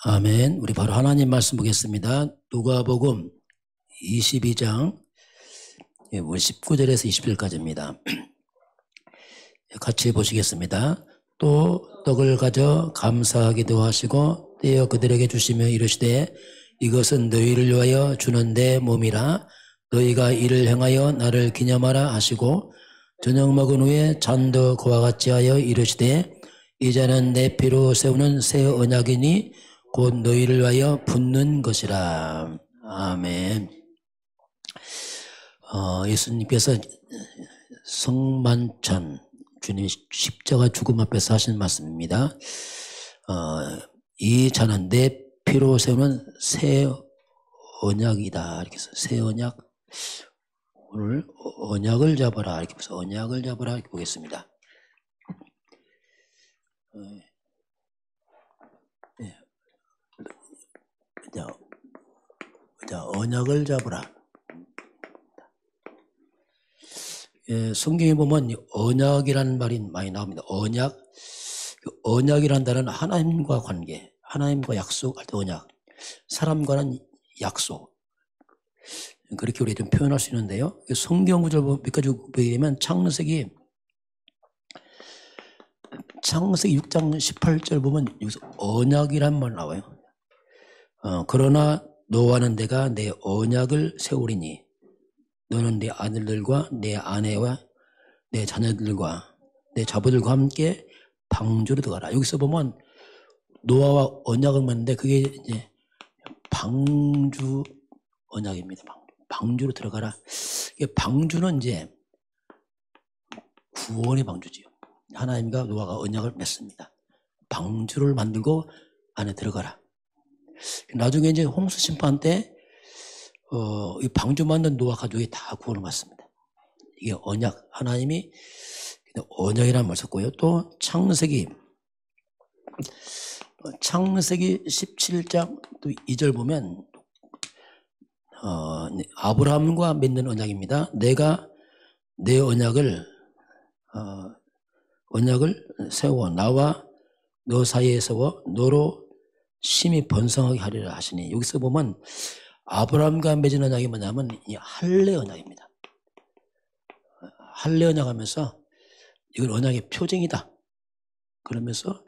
아멘. 우리 바로 하나님 말씀 보겠습니다. 누가복음 22장 19절에서 20절까지입니다. 같이 보시겠습니다. 또 떡을 가져 감사하기도 하시고 떼어 그들에게 주시며 이르시되 이것은 너희를 위하여 주는 내 몸이라 너희가 이를 행하여 나를 기념하라 하시고 저녁 먹은 후에 잔도 그와 같이 하여 이르시되 이제는 내 피로 세우는 새 언약이니 곧 너희를 위하여 붓는 것이라. 아멘. 예수님께서 성만찬 주님이 십자가 죽음 앞에서 하신 말씀입니다. 이 잔은 내 피로 세우는 새 언약이다. 이렇게 해서 새 언약. 오늘 언약을 잡아라. 이렇게 해서 언약을 잡아라. 이렇게 보겠습니다. 자, 언약을 잡으라. 성경에 보면 언약이라는 말이 많이 나옵니다. 언약. 언약이라는 단어는 하나님과 관계, 하나님과 약속할 때 언약, 사람과는 약속. 그렇게 우리 좀 표현할 수 있는데요. 성경 구절 몇 가지 보게 되면 창세기 6장 18절 보면 여기서 언약이란 말 나와요. 그러나 노아는 내가 내 언약을 세우리니 너는 내 아들들과 내 아내와 내 자녀들과 내 자부들과 함께 방주로 들어가라. 여기서 보면 노아와 언약을 맺는데 그게 이제 방주 언약입니다. 방주로 들어가라. 방주는 이제 구원의 방주지요. 하나님과 노아가 언약을 맺습니다. 방주를 만들고 안에 들어가라. 나중에 이제 홍수 심판 때 이 방주 만든 노아 가족이 다 구원을 받습니다. 이게 언약, 하나님이 언약이라는 말 썼고요. 또 창세기 17장 또 2절 보면 아브라함과 맺는 언약입니다. 내가 내 언약을 세워 나와 너 사이에 세워 너로 심히 번성하게 하리라 하시니, 여기서 보면 아브라함과 맺은 언약이 뭐냐면 이 할례 언약입니다. 할례 언약 하면서 이건 언약의 표징이다. 그러면서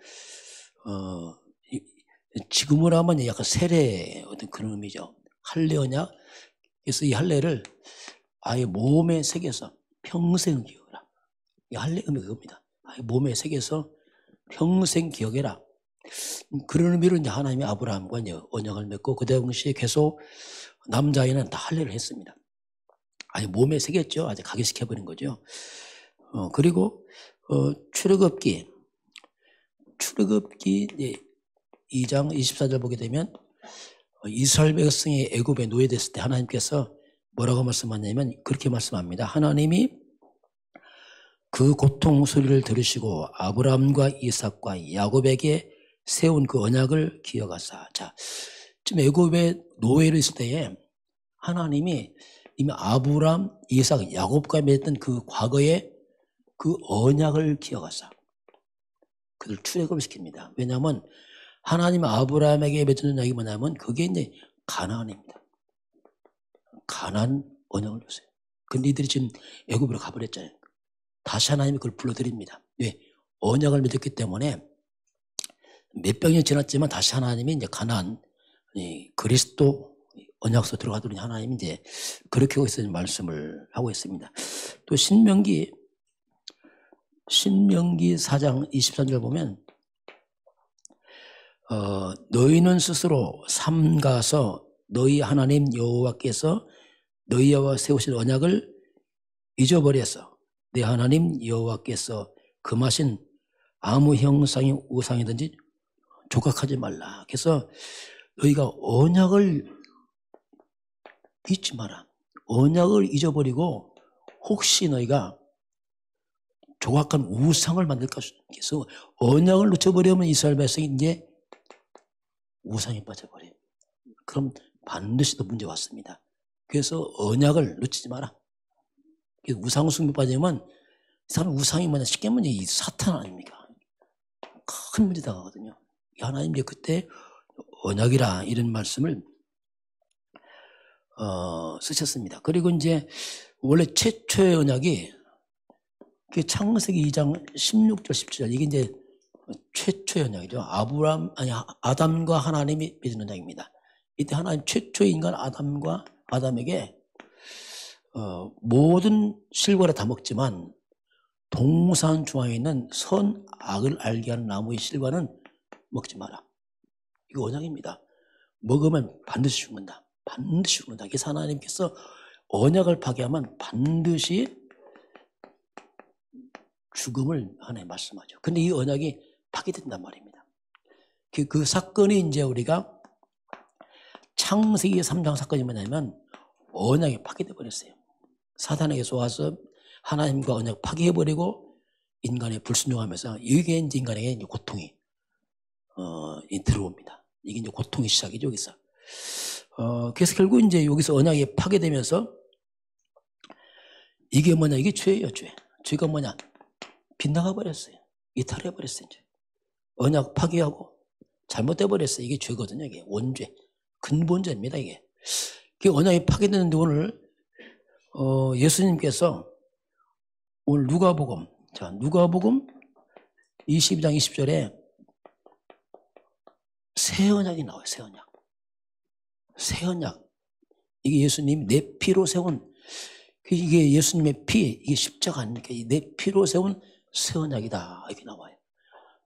지금으로 하면 약간 세례 어떤 그런 의미죠. 할례 언약. 그래서 이 할례를 아예 몸에 새겨서 평생 기억해라. 이 할례 의미가 그겁니다. 아예 몸에 새겨서 평생 기억해라. 그런 의미로 이제 하나님이 아브라함과 이제 언약을 맺고 그 당시에 계속 남자아이는 다 할례를 했습니다. 아예 몸에 새겼죠. 아주 각인시켜버린 거죠. 그리고 출애굽기 2장 24절 보게 되면 이스라엘 백성이 애굽에 노예됐을 때 하나님께서 뭐라고 말씀하냐면 그렇게 말씀합니다. 하나님이 그 고통 소리를 들으시고 아브라함과 이삭과 야곱에게 세운 그 언약을 기억하사. 자, 지금 애굽에 노예로 있을 때에 하나님이 이미 아브라함, 이삭, 야곱과 맺었던 그 과거의 그 언약을 기억하사 그들 출애굽을 시킵니다. 왜냐하면 하나님 아브라함에게 맺은 언약이 뭐냐면 그게 이제 가나안입니다. 가나안 언약을 줬어요. 근데 이들이 지금 애굽으로 가버렸잖아요. 다시 하나님이 그걸 불러드립니다. 왜? 언약을 맺었기 때문에 몇백 년 지났지만 다시 하나님이 이제 가나안 그리스도 언약소 들어가도록 하나님이 이제 그렇게 하고 있어서 말씀을 하고 있습니다. 또 신명기 4장 23절 보면 너희는 스스로 삼가서 너희 하나님 여호와께서 너희와 세우신 언약을 잊어버려서 내 하나님 여호와께서 금하신 아무 형상의 우상이든지 조각하지 말라. 그래서 너희가 언약을 잊지 마라. 언약을 잊어버리고 혹시 너희가 조각한 우상을 만들까. 그래서 언약을 놓쳐버리면 이스라엘 백성이 이제 우상에 빠져버려요. 그럼 반드시 또 문제 왔습니다. 그래서 언약을 놓치지 마라. 우상 숭배 빠지면 사람 우상이 뭐냐 쉽게 말하면 이 사탄 아닙니까? 큰 문제 당하거든요. 하나님 이제 그때 언약이라 이런 말씀을 쓰셨습니다. 그리고 이제 원래 최초의 언약이 창세기 2장 16절 17절 이게 이제 최초의 언약이죠. 아담과 하나님이 맺은 언약입니다. 이때 하나님 최초의 인간 아담에게 모든 실과를 다 먹지만 동산 중앙에 있는 선악을 알게 하는 나무의 실과는 먹지 마라. 이거 언약입니다. 먹으면 반드시 죽는다. 반드시 죽는다. 그래서 하나님께서 언약을 파괴하면 반드시 죽음을 하나님 말씀하죠. 근데 이 언약이 파괴된단 말입니다. 그 사건이 이제 우리가 창세기 3장 사건이 뭐냐면 언약이 파괴돼 버렸어요. 사탄에게서 와서 하나님과 언약 파괴해버리고 인간의 불순종하면서 이게 이제 인간에게 이제 고통이 들어옵니다. 이게 이제 고통의 시작이죠, 여기서. 그래서 결국 이제 여기서 언약이 파괴되면서 이게 뭐냐, 이게 죄예요, 죄. 죄가 뭐냐, 빗나가 버렸어요. 이탈해 버렸어요, 이제. 언약 파괴하고 잘못돼 버렸어요. 이게 죄거든요, 이게 원죄, 근본죄입니다, 이게. 언약이 파괴되는데 오늘 예수님께서 오늘 누가복음 22장 20절에 새 언약이 나와요. 새 언약. 이게 예수님 내 피로 세운, 이게 예수님의 피, 이게 십자가 아닙니까? 내 피로 세운 새 언약이다. 이렇게 나와요.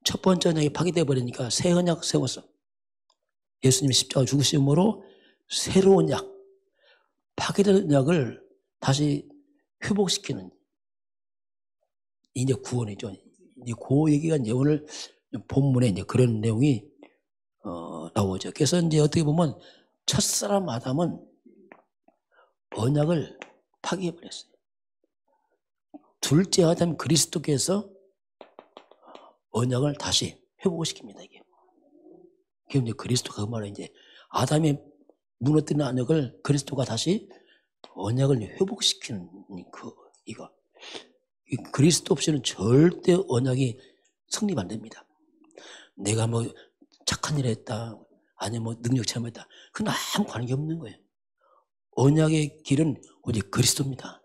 첫 번째 언약이 파괴되어 버리니까 새 언약 세웠어. 예수님이 십자가 죽으심으로 새로운 약, 파괴된 언약을 다시 회복시키는 이제 구원이죠. 이제 그 얘기가 이제 오늘 본문에 이제 그런 내용이 나오죠. 그래서 이제 어떻게 보면 첫사람 아담은 언약을 파괴해버렸어요. 둘째 아담 그리스도께서 언약을 다시 회복시킵니다. 이게. 그럼 이제 그리스도가 그 말은 이제 아담이 무너뜨린 언약을 그리스도가 다시 언약을 회복시키는 이거. 그리스도 없이는 절대 언약이 성립 안 됩니다. 내가 뭐 착한 일을 했다, 아니면 뭐 능력 체험했다, 그건 아무 관계없는 거예요. 언약의 길은 오직 그리스도입니다.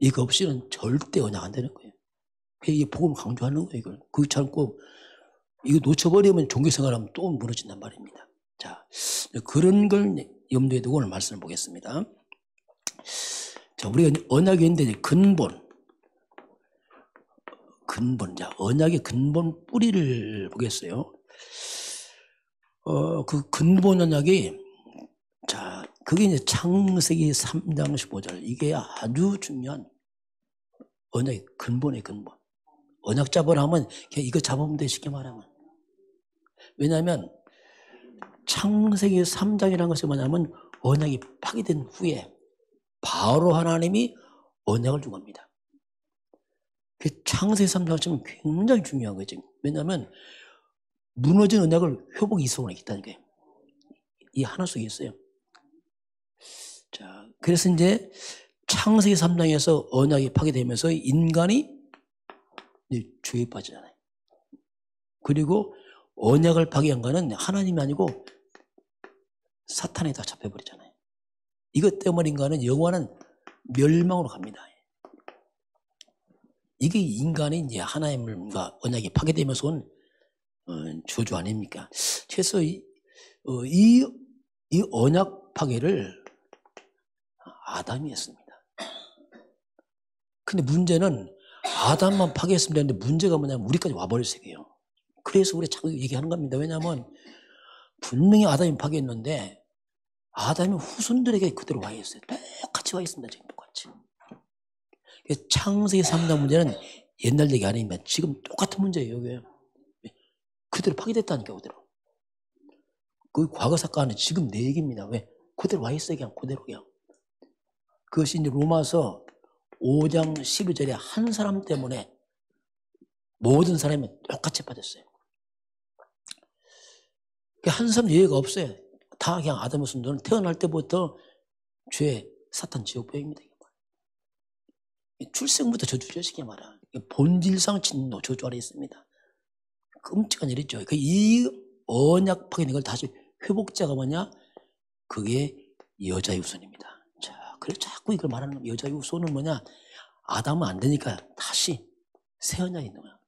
이거 없이는 절대 언약 안 되는 거예요. 이 복음을 강조하는 거예요. 이걸 그렇지 않고 이거 놓쳐버리면 종교생활하면 또 무너진단 말입니다. 자, 그런 걸 염두에 두고 오늘 말씀을 보겠습니다. 자, 우리가 언약이 있는데 자, 언약의 근본 뿌리를 보겠어요. 그 근본 언약이, 자, 그게 이제 창세기 3장 15절. 이게 아주 중요한 언약의 근본의 근본. 언약 잡으라 하면 그냥 이거 잡으면 돼, 쉽게 말하면. 왜냐하면 창세기 3장이라는 것이 뭐냐면 언약이 파괴된 후에 바로 하나님이 언약을 준 겁니다. 창세기 3장 치면 굉장히 중요한 거죠. 왜냐하면 무너진 언약을 회복 이성을 했다는 거예요. 이 하나 속에 있어요. 자, 그래서 이제 창세기 3장에서 언약이 파괴되면서 인간이 죄에 빠지잖아요. 그리고 언약을 파괴한 거는 하나님이 아니고 사탄에 다 잡혀버리잖아요. 이것 때문에 인간은 영원한 멸망으로 갑니다. 이게 인간이 이제 하나님과 언약이 파괴되면서 온 저주 아닙니까? 그래서 이 언약 파괴를 아담이 했습니다. 근데 문제는 아담만 파괴했으면 되는데 문제가 뭐냐면 우리까지 와버렸어요. 그래서 우리가 자꾸 얘기하는 겁니다. 왜냐하면 분명히 아담이 파괴했는데 아담이 후손들에게 그대로 와 있어요. 똑같이 와 있습니다. 지금 똑같이. 창세기 3장 문제는 옛날 얘기 아닙니다. 지금 똑같은 문제예요. 이게. 그대로 파괴됐다니까, 그대로. 그 과거 사건은 지금 내 얘기입니다. 왜? 그대로 와 있어요. 그냥 그대로 그냥. 그것이 이제 로마서 5장 12절에 한 사람 때문에 모든 사람이 똑같이 빠졌어요. 한 사람 예외가 없어요. 다 그냥 아담의 순도는 태어날 때부터 죄, 사탄 지옥배입니다. 출생부터 저주죠, 쉽게 말하면. 본질상 진노, 저주 아래 있습니다. 끔찍한 일이죠. 이 언약 파괴된 걸 다시 회복자가 뭐냐? 그게 여자의 후손입니다. 자, 그래서 자꾸 이걸 말하는 겁니다. 여자의 후손은 뭐냐? 아담은 안 되니까 다시 새 언약이 있는 거야.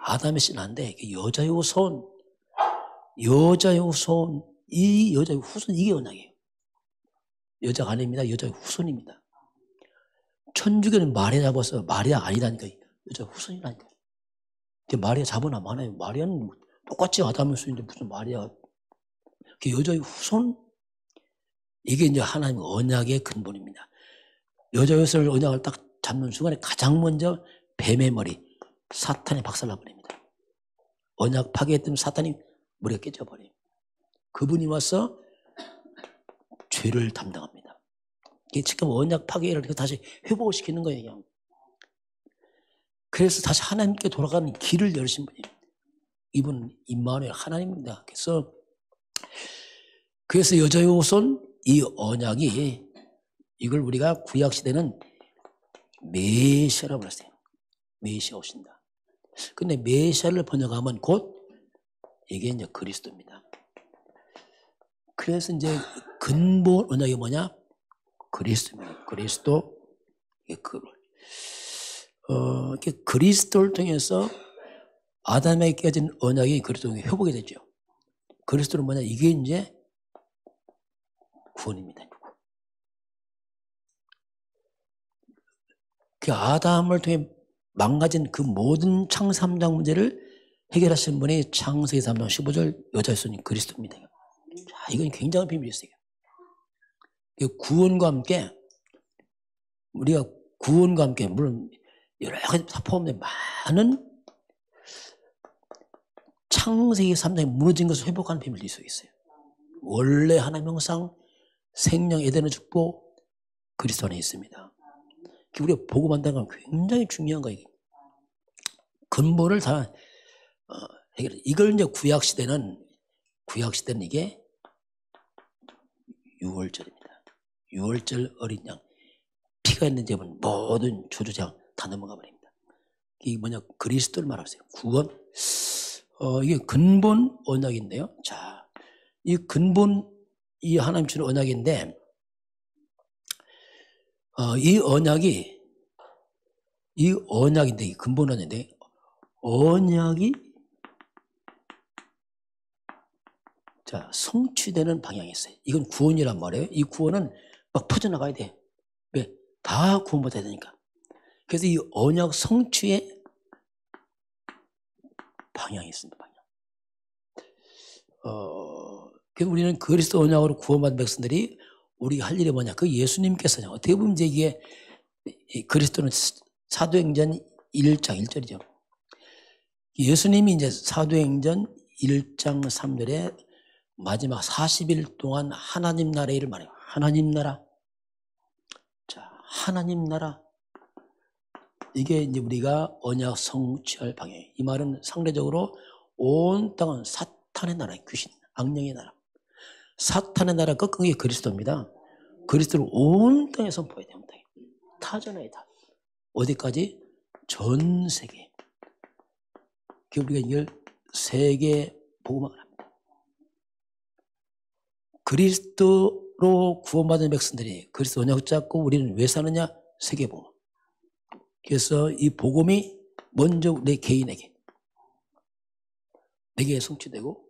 아담의 씨는 안 돼. 여자의 후손, 여자의 후손, 이 여자의 후손, 이게 언약이에요. 여자가 아닙니다. 여자의 후손입니다. 천주교는 마리아 잡아서 마리아 아니라니까. 여자 후손이라니까. 마리아 잡으나 많아요. 마리아는 똑같이 아담의 후손인데 무슨 마리아. 여자의 후손, 이게 이제 하나님의 언약의 근본입니다. 여자의 후손을 언약을 딱 잡는 순간에 가장 먼저 뱀의 머리, 사탄이 박살나버립니다. 언약 파괴했던 사탄이 머리가 깨져버려요. 그분이 와서 죄를 담당합니다. 이게 지금 언약 파괴를 다시 회복을 시키는 거예요. 그냥. 그래서 다시 하나님께 돌아가는 길을 열으신 분이에요. 이분은 임마누엘 하나님입니다. 그래서 여자의 후손, 이 언약이, 이걸 우리가 구약시대는 메시아라고 그랬어요. 메시아 오신다. 근데 메시아를 번역하면 곧 이게 이제 그리스도입니다. 그래서 이제 근본 언약이 뭐냐? 그리스도입니다. 그리스도. 그리스도를 통해서 아담에게 깨진 언약이 그리스도에 회복이 되죠. 그리스도는 뭐냐? 이게 이제 구원입니다. 그 아담을 통해 망가진 그 모든 창세 3장 문제를 해결하신 분이 창세기 3장 15절 여자의 손이 그리스도입니다. 자, 이건 굉장한 비밀이 있어요. 구원과 함께, 우리가 구원과 함께, 물론 여러 가지 다 포함된 많은 창세기 3장에 무너진 것을 회복하는 비밀이 있어요. 원래 하나님의 형상, 생명, 에덴의 축복, 그리스도 안에 있습니다. 우리가 복음한다는 건 굉장히 중요한 거예요. 근본을 다 해결해. 이걸 이제 구약시대는 이게 6월절입니다. 6월절 어린 양. 피가 있는 집은 모든 조주장 다 넘어가 버립니다. 이게 뭐냐? 그리스도를 말하세요. 구원. 이게 근본 언약인데요. 자, 이 근본, 이 하나님 주는 언약인데, 이 언약인데, 이 근본 언약인데, 언약이, 자, 성취되는 방향이 있어요. 이건 구원이란 말이에요. 이 구원은 막 퍼져나가야 돼. 왜? 다 구원받아야 되니까. 그래서 이 언약 성취의 방향이 있습니다. 방향. 그래서 우리는 그리스도 언약으로 구원받은 백성들이 우리가 할 일이 뭐냐? 그 예수님께서는 어떻게 보면 이제 이게 그리스도는 사도행전 1장 1절이죠. 예수님이 이제 사도행전 1장 3절에 마지막 40일 동안 하나님 나라의 일을 말해요. 하나님 나라. 자, 하나님 나라. 이게 이제 우리가 언약 성취할 방향이에요. 이 말은 상대적으로 온 땅은 사탄의 나라예요. 귀신, 악령의 나라. 사탄의 나라 꺾은 게 그리스도입니다. 그리스도를 온 땅에 선포해야 돼요. 타전에 다. 어디까지? 전 세계. 우리가 이걸 세계 복음화를 합니다. 그리스도로 구원받은 백성들이 그리스도 언약 잡고 우리는 왜 사느냐? 세계 복음. 그래서 이 복음이 먼저 내 개인에게, 내게 성취되고,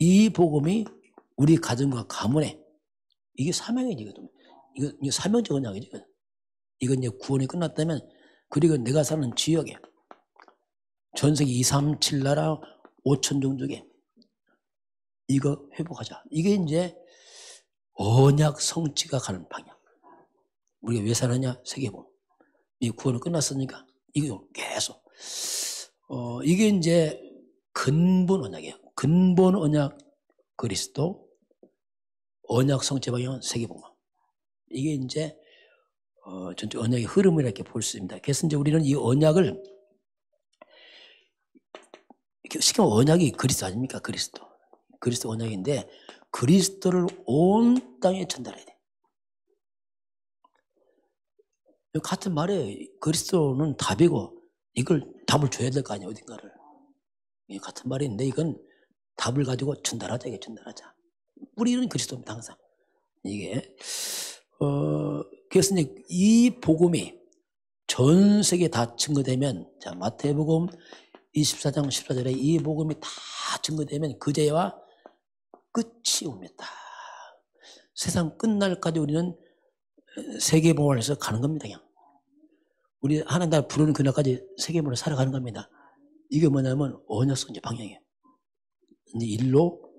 이 복음이 우리 가정과 가문에, 이게 사명이거든요. 이거 사명적 언약이죠. 이건 이제 구원이 끝났다면, 그리고 내가 사는 지역에, 전 세계 237 나라 5천 종족에 이거 회복하자. 이게 이제 언약 성취가 가는 방향. 우리가 왜 사느냐? 세계복음. 이 구원은 끝났으니까 이거 계속. 이게 이제 근본 언약이에요. 근본 언약 그리스도, 언약 성취 방향은 세계복음. 이게 이제 전체 언약의 흐름을 이렇게 볼 수 있습니다. 그래서 이제 우리는 이 언약을 쉽게 말하면 언약이 그리스도 아닙니까? 그리스도 언약인데 그리스도를 온 땅에 전달해야 돼. 같은 말이에요. 그리스도는 답이고 이걸 답을 줘야 될 거 아니에요. 어딘가를. 같은 말인데 이건 답을 가지고 전달하자. 이게 전달하자. 뿌리는 그리스도입니다. 항상 이게 그래서 이제 이 복음이 전 세계에 다 증거되면, 자 마태복음 24장 14절에 이 복음이 다 증거되면 그제야 끝이 옵니다. 세상 끝날까지 우리는 세계복음에서 가는 겁니다. 그냥 우리 하나님 나라 부르는 그날까지 세계복음으로 살아가는 겁니다. 이게 뭐냐면 언약성지 방향이에요. 이제 일로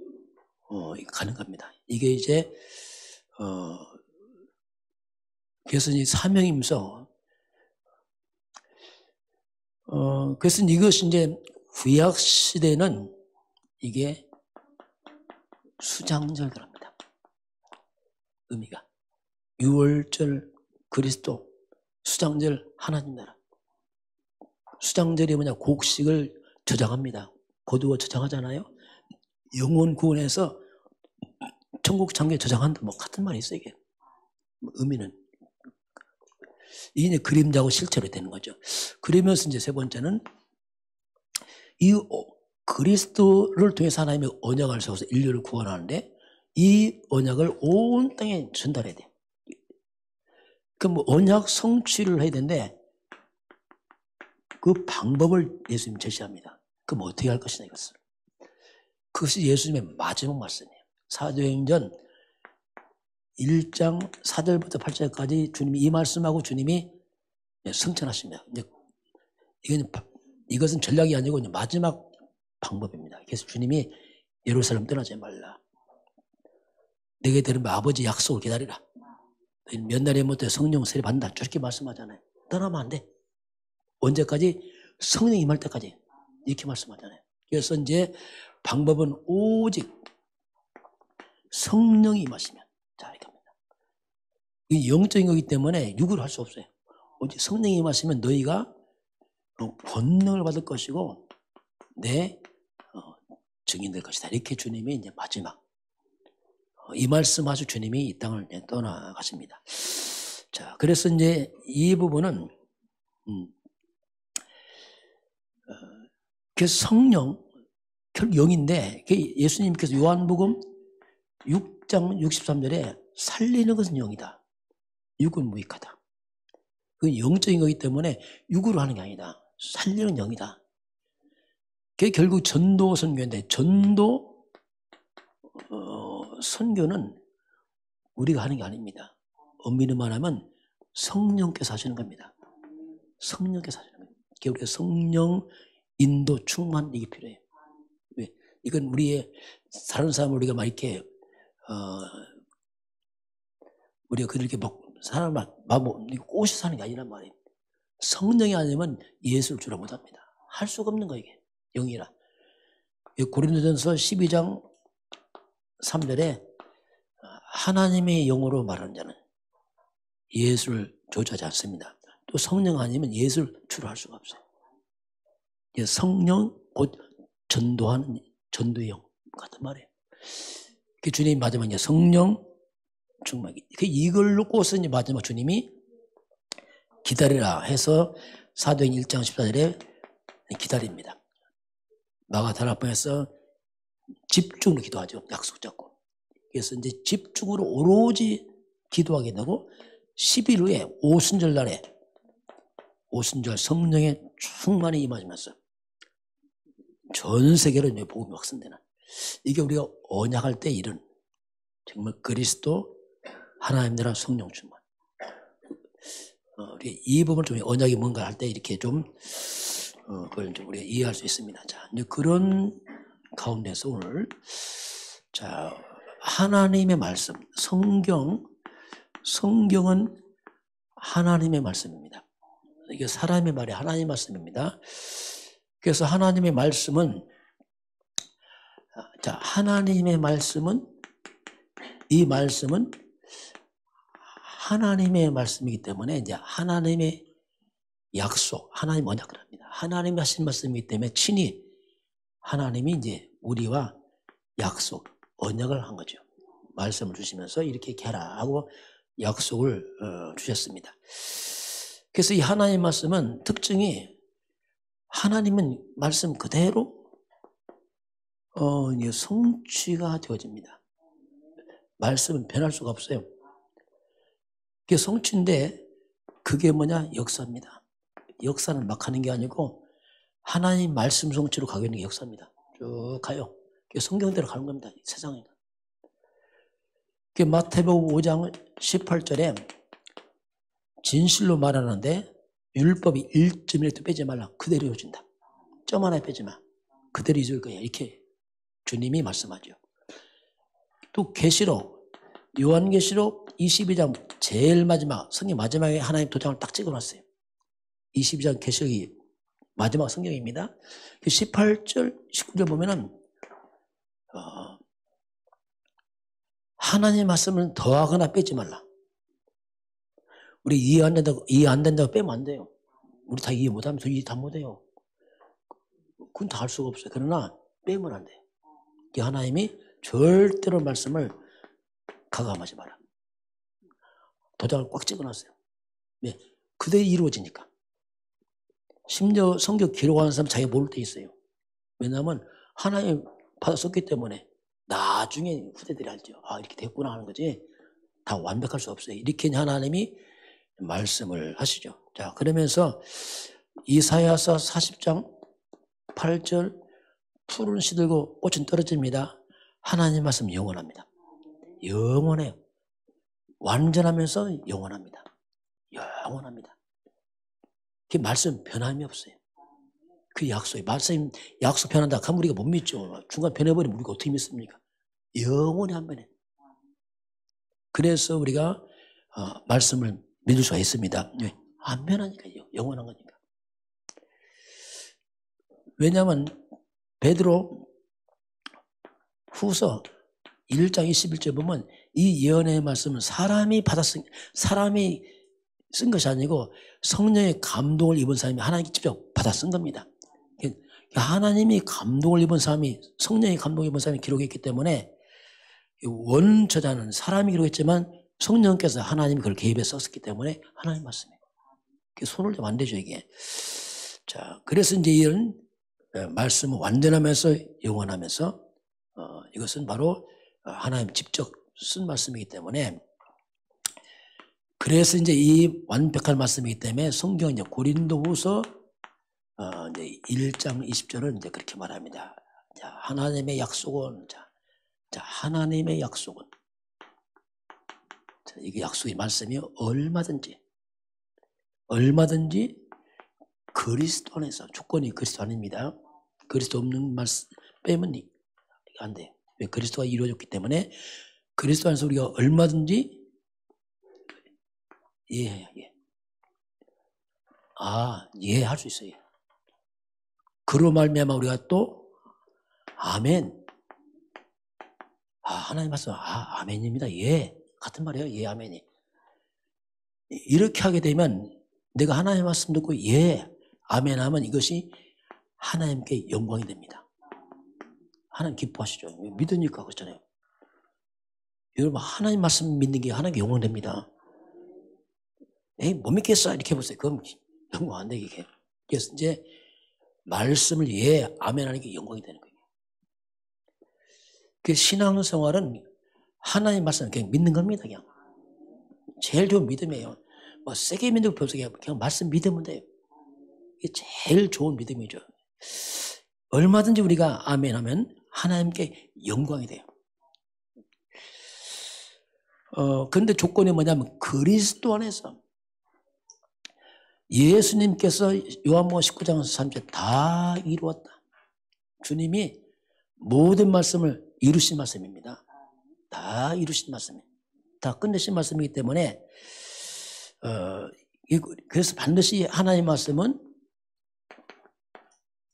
가는 겁니다. 이게 이제 그래서 이제 사명이면서 그래서 이것이 이제 구약 시대는 이게 수장절 그럽니다. 의미가 유월절 그리스도, 수장절 하나님 나라. 수장절이 뭐냐, 곡식을 저장합니다. 거두어 저장하잖아요. 영혼 구원에서 천국 장기에 저장한다, 뭐 같은 말이 있어요. 이게 의미는 이게 그림자고 실체로 되는 거죠. 그러면서 이제 세 번째는 이 그리스도를 통해서 하나님의 언약을 세워서 인류를 구원하는데 이 언약을 온 땅에 전달해야 돼요. 그럼 언약 성취를 해야 되는데 그 방법을 예수님이 제시합니다. 그럼 어떻게 할 것이냐 이것을. 그것이 예수님의 마지막 말씀이에요. 사도행전 1장 4절부터 8절까지 주님이 이 말씀하고 주님이 성천하십니다. 이것은 전략이 아니고 마지막 방법입니다. 그래서 주님이 예루살렘 떠나지 말라. 내게 들으면 아버지 약속을 기다리라. 몇 날에 못해 성령 세례 받는다. 저렇게 말씀하잖아요. 떠나면 안 돼. 언제까지? 성령 임할 때까지. 이렇게 말씀하잖아요. 그래서 이제 방법은 오직 성령이 임하시면. 자, 이렇게 합니다. 이 영적인 거기 때문에 육으로 할 수 없어요. 오직 성령이 임하시면 너희가 권능을 받을 것이고 내 증인 될 것이다. 이렇게 주님이 이제 마지막 이 말씀하시고 주님이 이 땅을 떠나가십니다. 자, 그래서 이제 이 부분은 그래서 성령 결국 영인데 예수님께서 요한복음 6장 63절에 살리는 것은 영이다. 육은 무익하다. 그건 영적인 거기 때문에 육으로 하는 게 아니다. 살리는 영이다. 그게 결국 전도 선교인데 전도 선교는 우리가 하는 게 아닙니다. 엄밀히 말하면 성령께서 하시는 겁니다. 성령께서 하시는 겁니다. 우리가 성령 인도 충만 이게 필요해요. 왜? 이건 우리의 다른 사람을 우리가 막 이렇게 우리가 그렇게 막 사람 막 꼬시 사는 게 아니란 말이에요. 성령이 아니면 예수를 주라 못합니다. 할 수가 없는 거예요. 이게 영이라. 고린도전서 12장 3절에 하나님의 영으로 말하는 자는 예수를 조차하지 않습니다. 또 성령 아니면 예수를 주로 할 수가 없어요. 성령 곧 전도하는 전도의 영 같은 말이에요. 그 주님이 마지막에 성령 충만. 이걸로 꽂아서 이제 마지막 주님이 기다리라 해서 사도행 1장 14절에 기다립니다. 마가다락방에서 집중으로 기도하죠. 약속 잡고. 그래서 이제 집중으로 오로지 기도하게 되고 10일 후에 오순절 날에 오순절 성령의 충만히 임하시면서 전 세계로 이제 복음이 확산되는 이게 우리가 언약할 때 일은 정말 그리스도 하나님 나라 성령 충만. 우리 이 부분을 좀 언약이 뭔가 할 때 이렇게 좀 그걸 좀 우리가 이해할 수 있습니다. 자, 이제 그런 가운데서 오늘 자 하나님의 말씀, 성경은 하나님의 말씀입니다. 이게 사람의 말이 하나님의 말씀입니다. 그래서 하나님의 말씀은 자 하나님의 말씀은 이 말씀은 하나님의 말씀이기 때문에 이제 하나님의 약속, 하나님 언약을 합니다. 하나님이 하신 말씀이기 때문에 친히 하나님이 이제 우리와 약속, 언약을 한 거죠. 말씀을 주시면서 이렇게 해라 하고 약속을 주셨습니다. 그래서 이 하나님의 말씀은 특징이 하나님은 말씀 그대로 성취가 되어집니다. 말씀은 변할 수가 없어요. 그게 성취인데 그게 뭐냐? 역사입니다. 역사는 막 하는 게 아니고 하나님 말씀 성취로 가고 있는 게 역사입니다. 쭉 가요. 그게 성경대로 가는 겁니다. 세상에. 그게 마태복음 5장 18절에 진실로 말하는데 율법이 1.1도 빼지 말라. 그대로 이루어진다. 점 하나 빼지 마. 그대로 이룰 거야. 이렇게 주님이 말씀하죠. 또 계시록, 요한계시록 22장 제일 마지막, 성경 마지막에 하나님 도장을 딱 찍어놨어요. 22장 계시록이 마지막 성경입니다. 18절, 19절 보면은 하나님 말씀을 더하거나 빼지 말라. 우리 이해 안 된다고 빼면 안 돼요. 우리 다 이해 못하면서 이해 다 못해요. 그건 다 할 수가 없어요. 그러나 빼면 안 돼요. 하나님이 절대로 말씀을 가감하지 마라. 도장을 꽉 찍어놨어요. 네, 그대로 이루어지니까. 심지어 성경 기록하는 사람 자기가 모를 때 있어요. 왜냐하면 하나님 받아 썼기 때문에 나중에 후대들이 알죠. 아, 이렇게 됐구나 하는 거지. 다 완벽할 수 없어요. 이렇게 하나님이 말씀을 하시죠. 자, 그러면서 이사야서 40장 8절 푸른 시들고 꽃은 떨어집니다. 하나님 말씀 영원합니다. 영원해요. 완전하면서 영원합니다. 영원합니다. 그 말씀 변함이 없어요. 그 약속이 말씀 약속 변한다 하면 우리가 못 믿죠. 중간 변해버리면 우리가 어떻게 믿습니까? 영원히 한 번에. 그래서 우리가 말씀을 믿을 수가 있습니다. 왜? 안 변하니까요. 영원한 거니까. 왜냐하면 베드로 후서 1장 21절 보면 이 예언의 말씀은 사람이 쓴 것이 아니고 성령의 감동을 입은 사람이 하나님께 직접 받아 쓴 겁니다. 하나님이 감동을 입은 사람이, 성령의 감동을 입은 사람이 기록했기 때문에 원저자는 사람이 기록했지만 성령께서 하나님이 그걸 개입해서 썼기 때문에 하나님 말씀이에요. 손을 좀 안 대죠, 이게. 자, 그래서 이제 이런 말씀은 완전하면서 영원하면서 이것은 바로 하나님 직접 쓴 말씀이기 때문에, 그래서 이제 이 완벽한 말씀이기 때문에 성경 이제 고린도후서 이제 1장 20절은 이제 그렇게 말합니다. 자, 하나님의 약속은 하나님의 약속은 자, 이게 약속의 말씀이 얼마든지 그리스도 안에서, 조건이 그리스도 아닙니다. 그리스도 없는 말씀 빼면 안 돼요. 왜? 그리스도가 이루어졌기 때문에 그리스도 안에서 우리가 얼마든지 이해할 수 있어요. 그로 말미암아 우리가 또 아멘. 하나님 말씀 아멘입니다. 예. 같은 말이에요. 예, 아멘이. 이렇게 하게 되면 내가 하나님 말씀 듣고 예, 아멘 하면 이것이 하나님께 영광이 됩니다. 하나님 기뻐하시죠. 믿으니까 그렇잖아요. 여러분, 하나님 말씀 믿는 게 하나님께 영광 됩니다. 에이, 못 믿겠어. 이렇게 해보세요. 그럼 영광 안 돼, 이게. 그래서 이제 말씀을 예, 아멘 하는 게 영광이 되는 거예요. 그 신앙생활은 하나님 말씀을 그냥 믿는 겁니다, 그냥. 제일 좋은 믿음이에요. 뭐 세게 믿는 거 없어요. 그냥 말씀 믿으면 돼요. 이게 제일 좋은 믿음이죠. 얼마든지 우리가 아멘 하면 하나님께 영광이 돼요. 그런데 조건이 뭐냐면 그리스도 안에서 예수님께서 요한복음 19장 3절 다 이루었다. 주님이 모든 말씀을 이루신 말씀입니다. 다 이루신 말씀이에요. 다 끝내신 말씀이기 때문에 그래서 반드시 하나님의 말씀은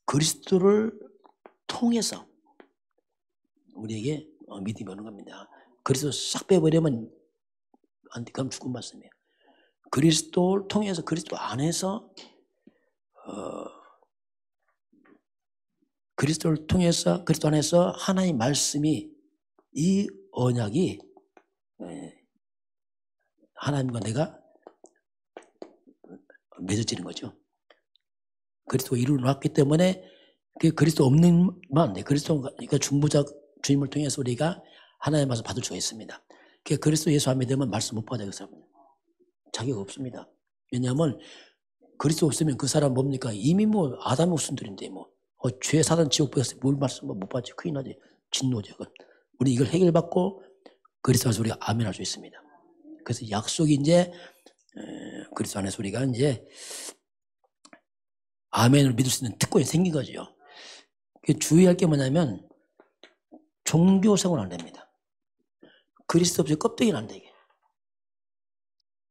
그리스도를 통해서 우리에게 믿음이 오는 겁니다. 그리스도 싹 빼버리면 안 돼. 그럼 죽은 말씀이에요. 그리스도를 통해서, 그리스도 안에서 그리스도를 통해서, 그리스도 안에서 하나님의 말씀이, 이 언약이 하나님과 내가 맺어지는 거죠. 그리스도가 이루어놨기 때문에 그리스도 없는 만, 그리스도, 그러니까 중보자 주님을 통해서 우리가 하나님의 말씀 받을 수가 있습니다. 그리스도 예수 안 믿으면 말씀 못 받아요. 그 사람은. 자기가 없습니다. 왜냐하면 그리스도 없으면 그 사람 뭡니까? 이미 뭐 아담의 후손들인데 뭐 죄 사단 지옥 보였을 때 뭘 말씀 못 받지? 큰일 나지. 진노죠. 우리 이걸 해결받고 그리스도 안에서 우리가 아멘할 수 있습니다. 그래서 약속이 이제 그리스도 안에서 우리가 이제 아멘을 믿을 수 있는 특권이 생긴 거죠. 주의할 게 뭐냐면 종교생활은 안 됩니다. 그리스도 없이 껍데기는 안 돼, 이게.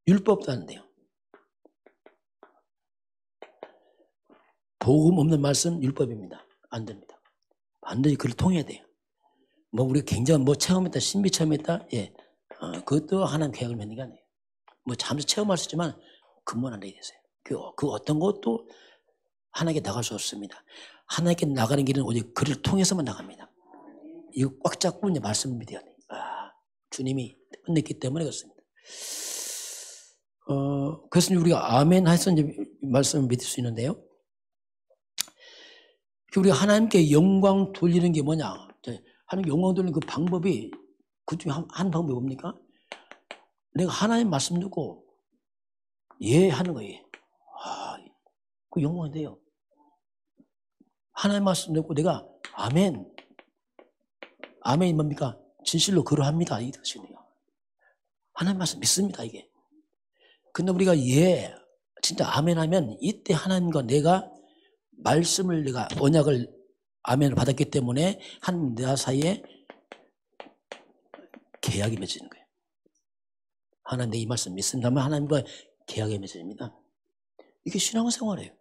율법도 안 돼요. 복음 없는 말씀 율법입니다. 안 됩니다. 반드시 그를 통해야 돼요. 뭐 우리가 굉장히 뭐 체험했다, 신비 체험했다, 예, 그것도 하나님 계약을 맺는 게 아니에요. 뭐 잠시 체험할 수 있지만 근본 안 되게 되세요. 그 어떤 것도 하나님께 나갈 수 없습니다. 하나님께 나가는 길은 오직 그를 통해서만 나갑니다. 이거 꽉 잡고 이제 말씀을 믿어야 돼요. 주님이 끝냈기 때문에 그렇습니다. 그래서 우리가 아멘 해서 이제 말씀을 믿을 수 있는데요. 우리가 하나님께 영광 돌리는 게 뭐냐? 하나님 영광 돌리는 그 방법이 그 중에 한 방법이 뭡니까? 내가 하나님 말씀 듣고 예 하는 거예요. 그 영광이 돼요. 하나님 말씀 듣고 내가 아멘. 아멘이 뭡니까? 진실로 그러합니다. 이 뜻이네요. 하나님 말씀 믿습니다. 이게. 근데 우리가 예, 진짜 아멘 하면 이때 하나님과 내가 말씀을 내가 언약을 아멘을 받았기 때문에 하나님 내 사이에 계약이 맺어지는 거예요. 하나님 내 이 말씀 믿습니다 하면 하나님과 계약이 맺어집니다. 이게 신앙생활이에요.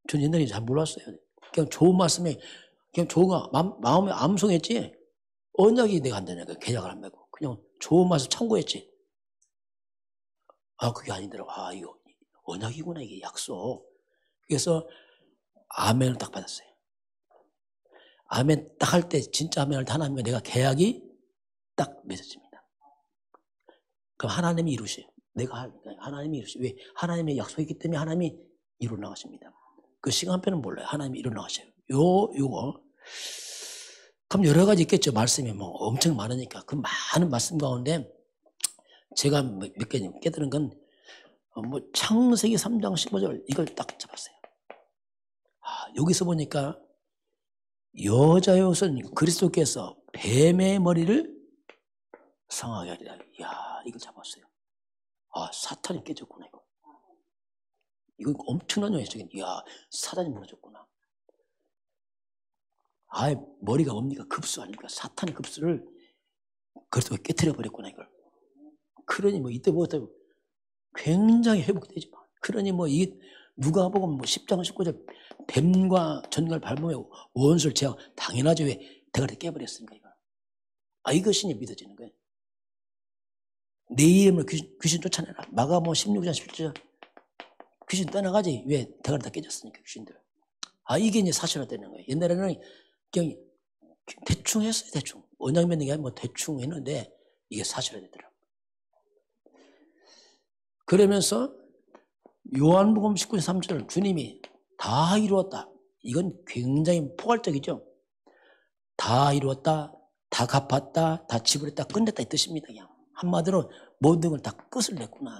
전 옛날에 잘 몰랐어요. 그냥 좋은 말씀에 그냥 좋은 거 마음에 암송했지 언약이 내가 안 되니까 계약을 안 맺고 그냥 좋은 말씀 참고했지. 그게 아니더라고. 이거 언약이구나, 이게 약속. 그래서 아멘을 딱 받았어요. 아멘 딱 할 때 진짜 아멘을 하나님과 내가 계약이 딱 맺어집니다. 그럼 하나님이 이루셔요. 내가 하니까 하나님이 이루셔요. 왜? 하나님의 약속이기 때문에 하나님이 이루어 나가십니다. 그 시간표는 몰라요. 하나님이 이루어 나가셔요. 요거. 그럼 여러 가지 있겠죠. 말씀이 뭐 엄청 많으니까. 그 많은 말씀 가운데 제가 몇 개 깨달은 건 뭐 창세기 3장 15절 이걸 딱 잡았어요. 여기서 보니까 여자의 옷은 그리스도께서 뱀의 머리를 상하게 하리라. 이야, 이걸 잡았어요. 사탄이 깨졌구나, 이거. 이거 엄청난 영역적인, 이야, 사단이 무너졌구나. 머리가 뭡니까? 급수 아닙니까? 사탄의 급수를 그리스도가 깨트려 버렸구나, 이걸. 그러니 뭐 이때부터 굉장히 회복되지 마. 그러니 뭐 이 누가복음 10장 19절 뱀과 전갈 밟으며 원수를 제하 당연하죠. 왜 대가리 깨버렸으니까 이거. 이것이 믿어지는 거예요. 내 이름으로 귀신 쫓아내라. 마가복음 16장 17절 귀신 떠나가지. 왜 대가리 다 깨졌으니까 귀신들. 이게 이제 사실화되는 거예요. 옛날에는 그냥 대충 했어요. 대충 언약 맺는 게 아니라 뭐 대충 했는데 이게 사실화되더라고요. 그러면서 요한복음 19장 3절 주님이 다 이루었다. 이건 굉장히 포괄적이죠. 다 이루었다, 다 갚았다, 다 지불했다, 끝냈다 이 뜻입니다. 그냥 한마디로 모든 걸 다 끝을 냈구나.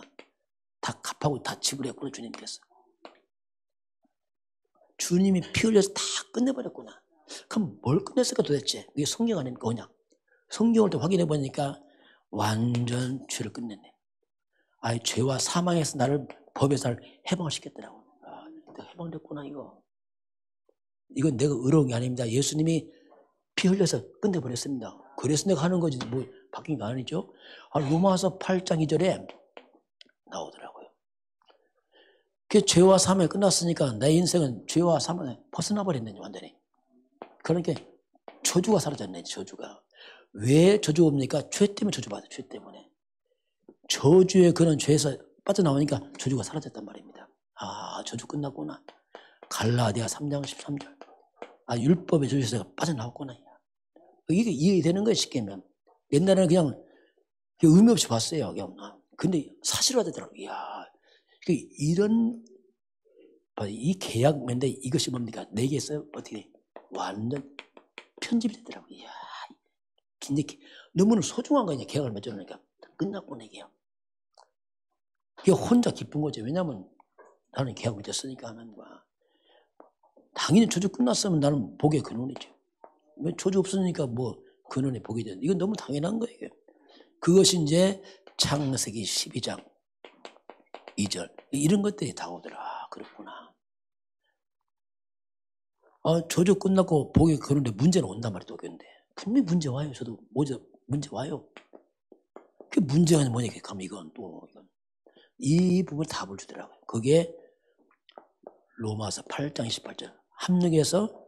다 갚하고 다 지불했구나 주님께서. 주님이 피 흘려서 다 끝내버렸구나. 그럼 뭘 끝냈을까 도대체? 이게 성경 아닙니까? 그냥 성경을 또 확인해 보니까 완전 죄를 끝냈네. 죄와 사망에서 나를 법에서 나를 해방을 시켰더라고. 내가 해방됐구나 이거. 이건 내가 의로운 게 아닙니다. 예수님이 피 흘려서 끝내버렸습니다. 그래서 내가 하는 거지 뭐 바뀐 거 아니죠. 로마서 8장 2절에 나오더라고요. 그 죄와 사망이 끝났으니까 내 인생은 죄와 사망에 벗어나 버렸네 완전히. 그러니까 저주가 사라졌네. 저주가. 왜 저주가 옵니까? 죄 때문에 저주받아요. 죄 때문에. 저주의 그런 죄에서 빠져나오니까 저주가 사라졌단 말입니다. 저주 끝났구나. 갈라디아 3장 13절. 율법의 저주에서 빠져나왔구나. 이게 이해되는 거예요. 쉽게 하면. 옛날에는 그냥 의미 없이 봤어요. 그냥. 근데 사실화되더라고요. 이야, 이 계약 맺는데 이것이 뭡니까? 내게서 어떻게 완전 편집이 되더라고요. 이야, 이제 너무나 소중한 거냐. 계약을 맺어놓으니까 끝났구나 이게요. 이게 혼자 기쁜 거죠. 왜냐하면 나는 계약 맺었으니까 하나님과. 당연히 조주 끝났으면 나는 복의 근원이죠. 왜 조주 없으니까 뭐 근원의 복이 되는. 이건 너무 당연한 거예요. 이게. 그것이 이제 창세기 12장 2절 이런 것들이 다 오더라. 그렇구나. 조주 끝났고 복의 근원에 문제는 온단 말이에요. 근데 분명히 문제 와요. 저도 문제 와요. 그 문제가 뭐냐 가면 이건 또 이 부분을 답을 주더라고요. 그게 로마서 8장 28절 합력해서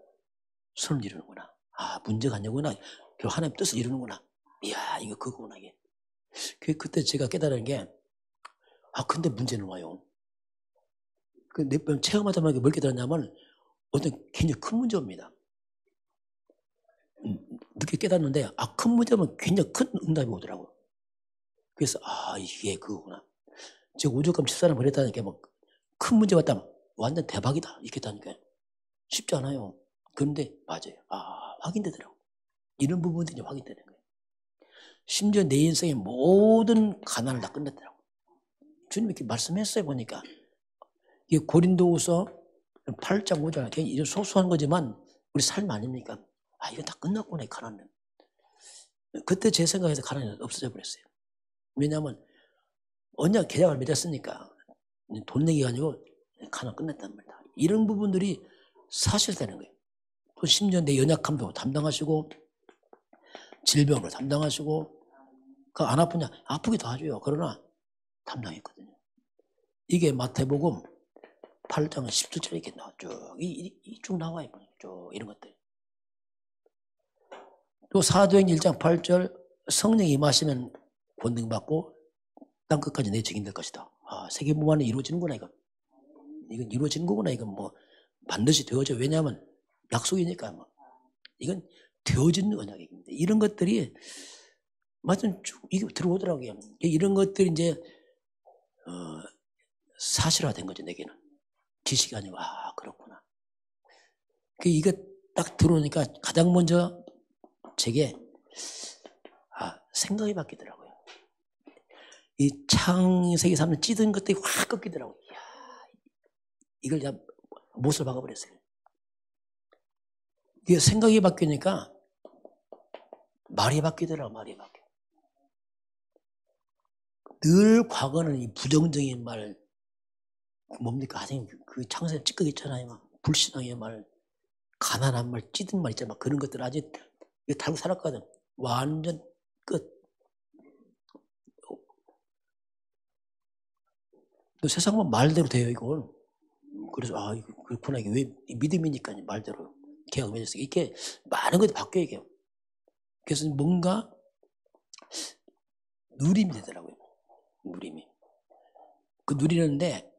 선을 이루는구나. 문제가 아니구나. 결국 하나님 뜻을 이루는구나. 이야 이거 그거구나 이게. 그때 제가 깨달은 게 근데 문제는 와요. 몇 번 체험하다 보니까 뭘 깨달았냐면 어떤 굉장히 큰 문제입니다. 늦게 깨닫는데 큰 문제면 굉장히 큰 응답이 오더라고요. 그래서 이게 그거구나. 제가 오죽하면 집사람 그랬다니까 뭐 큰 문제 왔다면 완전 대박이다 이렇게 했다니까. 쉽지 않아요. 그런데 맞아요. 확인되더라고요. 이런 부분들이 확인되는 거예요. 심지어 내 인생의 모든 가난을 다 끝냈더라고요. 주님 이렇게 말씀했어요 보니까. 이게 고린도후서 8장 5절 이런 소소한 거지만 우리 삶 아닙니까? 이건 다 끝났구나 이 가난은. 그때 제 생각에서 가난이 없어져 버렸어요. 왜냐하면 언약 계약을 맺었으니까 돈 내기가 아니고 가난 끝냈단 말이다. 이런 부분들이 사실되는 거예요. 또 심지어 내 연약함도 담당하시고 질병을 담당하시고 안 아프냐? 아프기도 하죠. 그러나 담당했거든요. 이게 마태복음 8장 10절에 이렇게 나왔죠. 쭉 나와요. 쭉 이런 것들. 또 사도행전 1장 8절 성령이 임하시면 권능받고 땅 끝까지 내 증인 될 것이다. 세계복음 안에 이루어지는구나 이건. 이건 이루어지는 거구나. 이건 뭐 반드시 되어져. 왜냐하면 약속이니까 뭐. 이건 되어지는 언약입니다. 이런 것들이 맞은 쭉 이게 들어오더라고요. 이런 것들이 이제 사실화된 거죠 내게는. 지식이 아니고 그렇구나. 이거 딱 들어오니까 가장 먼저 제게 생각이 바뀌더라고요. 이 창세기 3년 찌든 것들이 확 꺾이더라고요. 이걸 그냥 못을 박아버렸어요. 이게 생각이 바뀌니까 말이 바뀌더라고요. 말이 바뀌어. 늘 과거는 이 부정적인 말 뭡니까? 그 창세기 찌꺼기 있잖아요. 막 불신앙의 말, 가난한 말, 찌든 말 있잖아요. 막 그런 것들 아직 달고 살았거든. 완전 끝. 세상은 말대로 돼요, 이걸. 그래서 그렇구나. 이게 왜 믿음이니까 말대로 계약 맺었어요. 이렇게 많은 것들이 바뀌어요, 이게. 그래서 뭔가 누림이 되더라고요. 누림이. 그 누리는데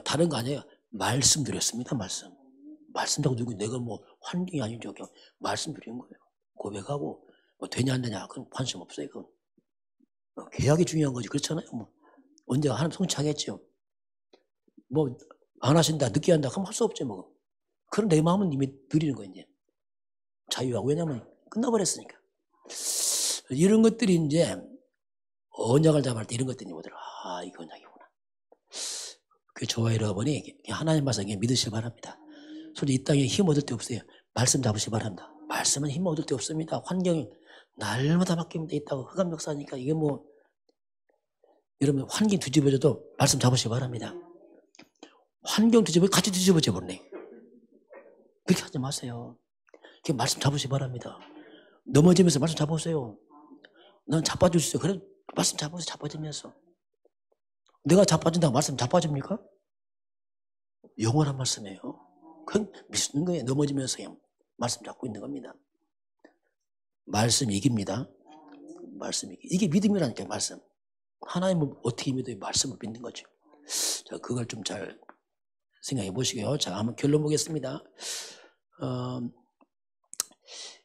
다른 거 아니에요. 말씀 드렸습니다. 말씀 자꾸 누구 내가 뭐 환경이 아니죠. 그냥 말씀 드린 거예요. 고백하고 뭐 되냐 안 되냐 그건 관심 없어요. 그건. 계약이 중요한 거지. 그렇잖아요. 뭐 언제가 하나님 성취하겠죠. 뭐 안 하신다 늦게 한다 그럼 할 수 없죠. 뭐. 그런 내 마음은 이미 드리는 거예요. 이제. 자유하고. 왜냐하면 끝나버렸으니까. 이런 것들이 이제 언약을 잡을 때 이런 것들이 오더라. 이거 언약이구나. 그 저와 여러분이 하나님 말씀 믿으시기 바랍니다. 솔직히 이 땅에 힘 얻을 데 없어요. 말씀 잡으시기 바랍니다. 말씀은 힘 얻을 데 없습니다. 환경이 날마다 바뀝니다. 있다고 흑암 역사니까 이게 뭐 여러분 환경 뒤집어져도 말씀 잡으시기 바랍니다. 환경 뒤집어 같이 뒤집어져 버리네. 그렇게 하지 마세요. 그렇게 말씀 잡으시기 바랍니다. 넘어지면서 말씀 잡으세요. 난 자빠질 수 있어요. 그래 말씀 잡으세요. 자빠지면서. 내가 자빠진다고 말씀 자빠집니까? 영원한 말씀이에요. 그건 믿는 거예요. 넘어지면서 그냥 말씀 잡고 있는 겁니다. 말씀 이깁니다. 말씀 이게 믿음이라니까 말씀. 하나님을 어떻게 믿어요? 말씀을 믿는 거죠. 자, 그걸 좀 잘 생각해 보시고요. 자, 한번 결론 보겠습니다.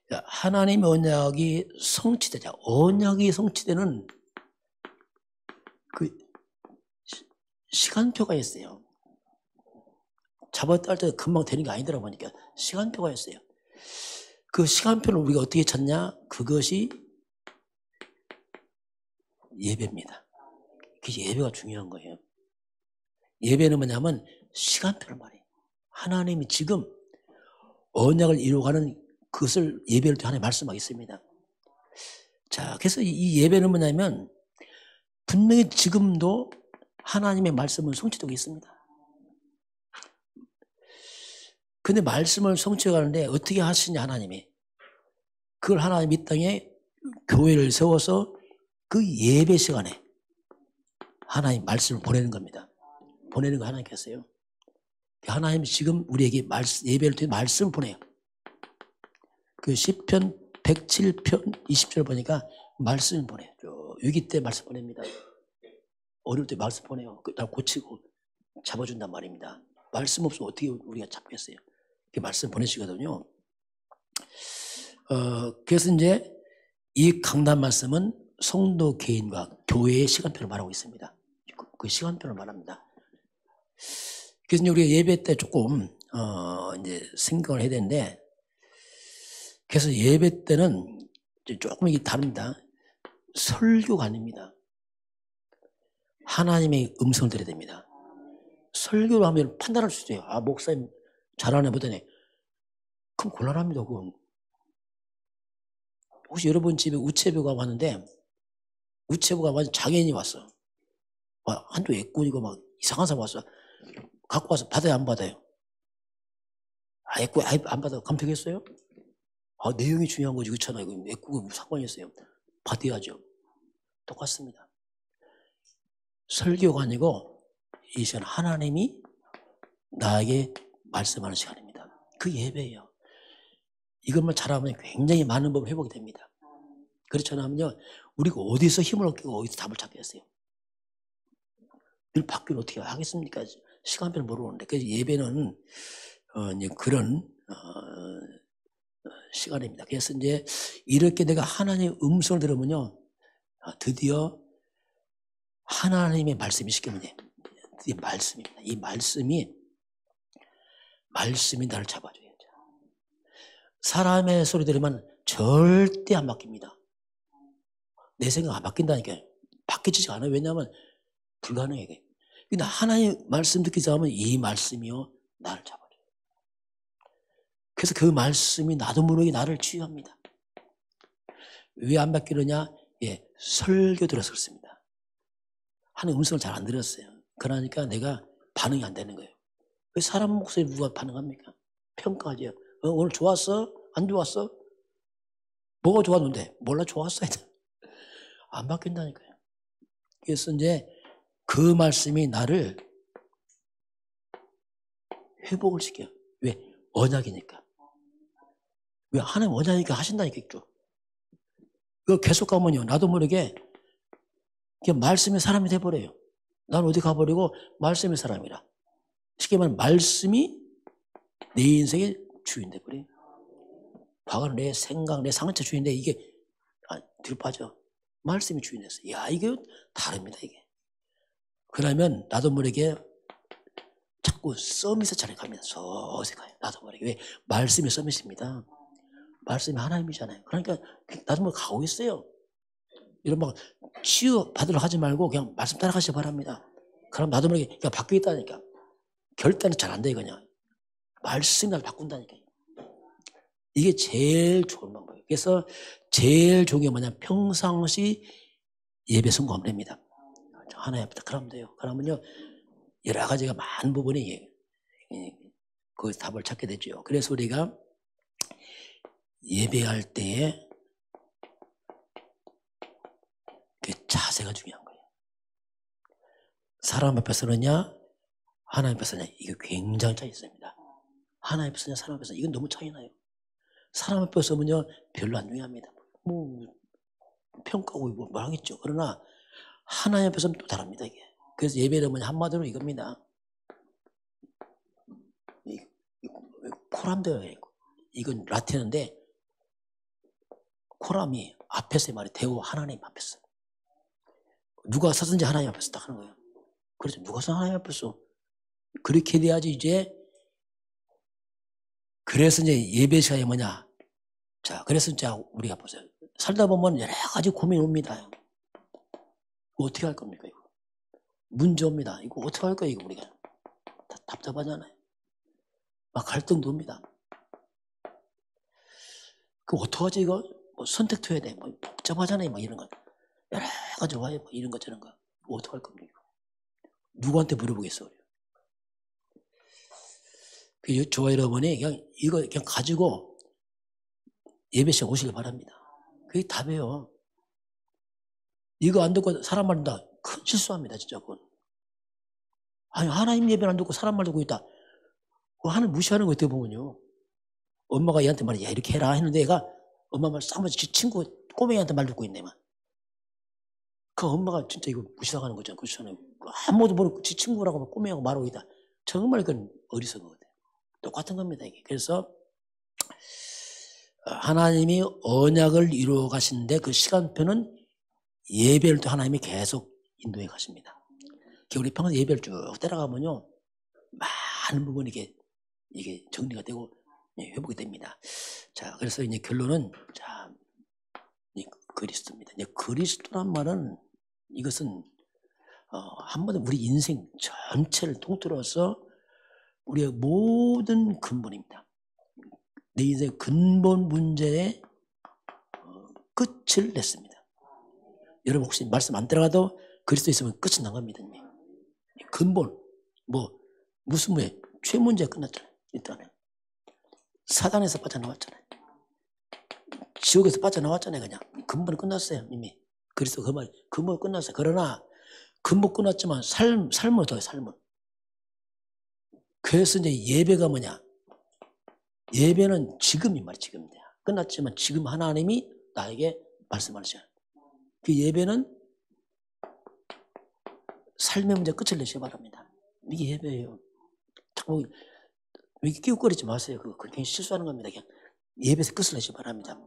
하나님의 언약이 성취되자. 언약이 성취되는 그 시간표가 있어요. 잡았다 할 때 금방 되는 게 아니더라 보니까 시간표가 있어요. 그 시간표를 우리가 어떻게 찾냐? 그것이 예배입니다. 그게 예배가 중요한 거예요. 예배는 뭐냐면 시간표를 말해요. 하나님이 지금 언약을 이루어가는 그것을 예배를 통해 하나님 말씀하겠습니다. 자, 그래서 이 예배는 뭐냐면 분명히 지금도 하나님의 말씀은 성취되고 있습니다. 근데 말씀을 성취해가는데 어떻게 하시냐 하나님이. 그걸 하나님 이 땅에 교회를 세워서 그 예배 시간에 하나님 말씀을 보내는 겁니다. 보내는 거 하나님께서요. 하나님이 지금 우리에게 예배를 통해 말씀을 보내요. 그 시편 107편 20절 보니까 말씀을 보내요. 위기 때 말씀 보냅니다. 어려울 때 말씀 보내요. 날 고치고 잡아준단 말입니다. 말씀 없으면 어떻게 우리가 잡겠어요? 그 말씀 보내시거든요. 그래서 이제 이 강단 말씀은 성도 개인과 교회의 시간표를 말하고 있습니다. 그 시간표를 말합니다. 그래서 이제 우리가 예배 때 조금 이제 생각을 해야 되는데, 그래서 예배 때는 조금 이게 다릅니다. 설교가 아닙니다. 하나님의 음성을 들어야 됩니다. 설교를 하면 판단할 수 있어요. 아, 목사님 잘하네 보더니. 그럼 곤란합니다. 그건. 혹시 여러분 집에 우체부가 왔는데, 우체부가 완전 장애인이 왔어. 한두 애꾼이고 막 이상한 사람 왔어. 갖고 와서 받아요, 안 받아요? 애꾼 안 받아요. 감격했어요? 내용이 중요한 거지. 그렇잖아요. 애꾼은 상관이 있어요. 받아야죠. 똑같습니다. 설교가 아니고 이 시간 하나님이 나에게 말씀하는 시간입니다. 그 예배예요. 이것만 잘하면 굉장히 많은 법을 회복이 됩니다. 그렇지 않으면요, 우리가 어디서 힘을 얻고 어디서 답을 찾겠어요? 늘 바뀌면 어떻게 하겠습니까? 시간표를 모르는데. 그래서 예배는 이제 그런 시간입니다. 그래서 이제 이렇게 내가 하나님의 음성을 들으면요, 드디어 하나님의 말씀이 시키면 돼. 이 말씀입니다. 이 말씀이 나를 잡아줘야죠. 사람의 소리 들으면 절대 안 바뀝니다. 내 생각 안 바뀐다니까요. 바뀌지가 않아요. 왜냐하면 불가능해. 근데 하나님의 말씀 듣기 시작하면 이 말씀이요, 나를 잡아줘요. 그래서 그 말씀이 나도 모르게 나를 치유합니다. 왜 안 바뀌느냐? 예, 설교 들어서 그렇습니다. 하나님 음성을 잘 안 들었어요. 그러니까 내가 반응이 안 되는 거예요. 왜 사람 목소리 누가 반응합니까? 평가하죠. 오늘 좋았어? 안 좋았어? 뭐가 좋았는데? 몰라, 좋았어야 돼. 안 바뀐다니까요. 그래서 이제 그 말씀이 나를 회복을 시켜요. 왜? 언약이니까. 왜? 하나님 언약이니까 하신다니까. 그거 계속 가면요, 나도 모르게 그냥 말씀의 사람이 돼버려요. 난 어디 가버리고 말씀의 사람이라. 쉽게 말하면 말씀이 내 인생의 주인 돼버려요. 과거는 내 생각, 내 상처 주인인데 이게 뒤로 빠져. 말씀이 주인 됐어. 야, 이게 다릅니다, 이게. 그러면 나도 모르게 자꾸 서밋에 갑니다. 서서히 나도 모르게. 왜? 말씀이 서밋입니다. 말씀이 하나님이잖아요. 그러니까 나도 모르게 가고 있어요. 이런 막 치유 받으러 하지 말고 그냥 말씀 따라가시기 바랍니다. 그럼 나도 모르게 그냥 바뀌어 있다니까. 결단은 잘 안 돼, 그냥. 말씀이 나를 바꾼다니까. 이게 제일 좋은 방법이에요. 그래서 제일 좋은 게 뭐냐면 평상시 예배 성공하면 됩니다. 하나님 앞에 그러면 돼요. 그러면요, 여러 가지가 많은 부분이 거기서 답을 찾게 되죠. 그래서 우리가 예배할 때에 그 자세가 중요한 거예요. 사람 앞에서느냐, 하나님 앞에서냐, 이게 굉장히 차이 있습니다. 하나님 앞에서냐, 사람 앞에서 이건 너무 차이 나요. 사람 앞에서는요, 별로 안 중요합니다. 평가하고 뭐 하겠죠. 그러나 하나님 앞에서는 또 다릅니다, 이게. 그래서 예배는 뭐냐, 한마디로 이겁니다. 코람데요. 이건 라틴어인데, 코람이 앞에서의 말이 대우 하나님 앞에서. 누가 서든지 하나님 앞에서 딱 하는 거예요. 그렇죠. 누가 서 하나님 앞에서. 그렇게 돼야지 이제. 그래서 이제 예배 시간이 뭐냐. 자, 그래서 이제 우리가 보세요. 살다 보면 여러 가지 고민이 옵니다. 이거 어떻게 할 겁니까? 이거 문제 옵니다. 이거 어떻게 할 거예요? 이거 우리가 답답하잖아요. 막 갈등도 옵니다. 그 어떡하지 이거? 뭐 선택도 해야 돼. 뭐 복잡하잖아요. 뭐 이런 거 여러 가지 와요. 뭐 이런 거 저런 거. 뭐 어떡할 겁니까? 누구한테 물어보겠어요? 그 저와 여러분이 그냥 이거 그냥 가지고 예배 시간 오시길 바랍니다. 그게 답이에요. 이거 안 듣고 사람 말 듣다 큰 실수합니다. 진짜 그건. 아니 하나님 예배를 안 듣고 사람 말 듣고 있다. 하나님 무시하는 거 어떻게 보면요. 엄마가 얘한테 말이야 이렇게 해라 했는데 얘가 엄마 말 싹 맞지 친구 꼬맹이한테 말 듣고 있네 막. 그 엄마가 진짜 이거 무시당하는 거잖아. 그렇잖아요. 아무도 모르고 지 친구라고 꼬맹이하고 말하고 있다. 정말 그건 어리석은 거거든. 똑같은 겁니다 이게. 그래서 하나님이 언약을 이루어 가시는데 그 시간표는 예배를 또 하나님이 계속 인도해 가십니다. 우리 평소 예배를 쭉 따라가면요 많은 부분이 이게 정리가 되고 회복이 됩니다. 자, 그래서 이제 결론은 자, 그리스도입니다. 이제 그리스도란 말은 이것은 한번 우리 인생 전체를 통틀어서 우리의 모든 근본입니다. 내 인생 근본 문제의 끝을 냈습니다. 여러분 혹시 말씀 안 들어가도 그리스도 있으면 끝이 난 겁니다. 근본 무슨 문제? 죄 문제 끝났잖아요. 일단은 사단에서 빠져나왔잖아요. 지옥에서 빠져나왔잖아요. 그냥 근본이 끝났어요. 이미 그리스도 그 말 근본 끝났어요. 그러나 근본 끝났지만 삶을 더해 삶을. 그래서 이제 예배가 뭐냐? 예배는 지금이 말이야. 지금이야. 끝났지만 지금 하나님이 나에게 말씀하셔요. 그 예배는 삶의 문제 끝을 내시기 바랍니다. 이게 예배예요. 자꾸 이렇게 끼웃거리지 마세요. 그렇게 실수하는 겁니다. 그냥 예배에서 끝을 내시기 바랍니다.